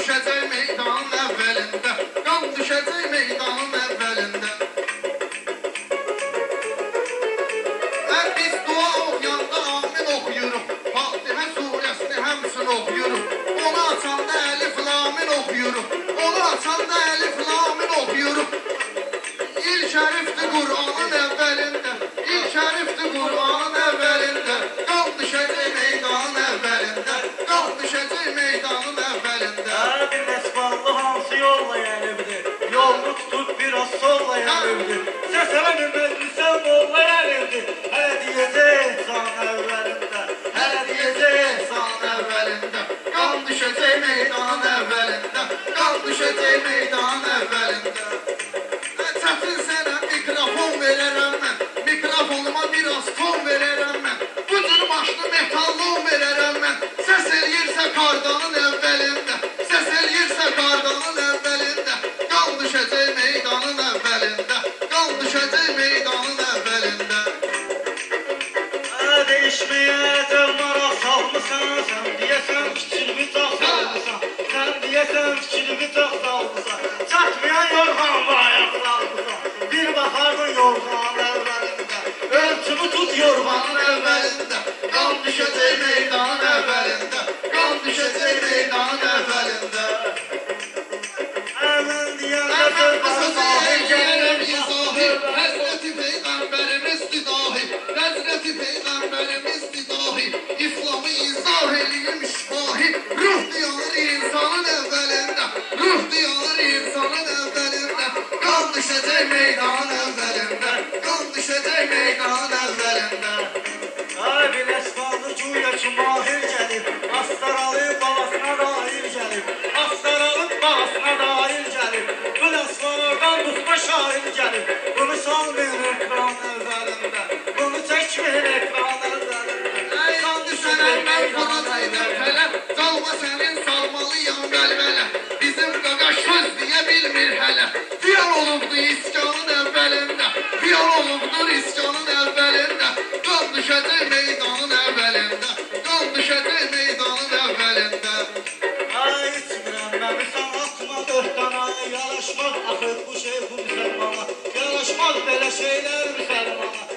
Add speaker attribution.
Speaker 1: düşəcək meydanın əvvəlində, qan düşəcək meydanın əvvəlində. Biz dua oxuyanda amin oxuyuruq, Fatihə surəsini həmsin oxuyuruq. Onu açanda əlif lamin oxuyuruq, onu açanda əlif lamin oxuyuruq. İl şərifdir Qur'anın əvvəlində, il şərifdir Qur'anın əvvəlində, qan düşəcək meydanın əvvəlində, qan düşəcək meydanın əvvəlində.
Speaker 2: Bir Nesballı hansı yolla yenibdir, yolunu tutub biraz solla yenibdir. Səsələmi məclisə molla yenibdir, hələ deyəcək san əvvəlində,
Speaker 1: hələ deyəcək san əvvəlində, qan düşəcək meydanın əvvəlində, qan düşəcək meydanın əvvəlində. Çətin sənə mikrofon verərəm mən, mikrofonuma biraz ton verərəm mən, bu cür başlı metallon verərəm mən. Səs eləyirsə qardanın əvvəlində, səs eləyirsə qardanın əvvəlində, qan düşəcək meydanın əvvəlində, qan düşəcək meydanın əvvəlində.
Speaker 2: Değişməyəcək maraq salmısan, sən deyəsən fikrimi çox salmısan, sən deyəsən fikrimi çox salmısan, çatmayan yorğanla ayaqlanmısan, bir baxardın yorğanın əvvəlində, ölçümü tut yorğanın əvvəlində,
Speaker 1: qan düşəcək meydanın əvvəlində, qan düşəcək meydanın əvvəlində.
Speaker 2: Əmən deyəndə sözləri
Speaker 1: gəlirəm izahir, Həzrəti Peyğəmbərimizdir dahi, Həzrəti Peyğəmbərimizdir dahi, İslamı izah eləyim şifahi, ruh diyarı insanın əvvəlində, ruh diyarı insanın əvvəlində, qan düşəcək meydanın əvvəlində, qan düşəcək meydanın əvvəlində.
Speaker 2: Ay bir Nesballı güya ki mahir gəlib, Astaralı balasına dair gəlib, Astaralı balasına dair gəlib, bu Nesballardan tutma şair gəlib, bunu salmayın ekran əvvəlində, bunu çəkməyin ekran əvvəlində.
Speaker 1: Qan düşənən mən vuracaqdım fələ, qalma sənin salmalıyam bəlbələ, bizim qaqa söz deyə bilmir hələ, fiyal olubdur iskanın əvvəlində, fiyal olubdur iskanın əvvəlində, qan düşəcək meydanın əvvəlində, qan düşəcək meydanın əvvəlində.
Speaker 2: Ay içmirəm məmisən atma dörtdana, yaraşmaz axır bu şey bu müsəlmana, yaraşmaz belə şeylər müsəlmana.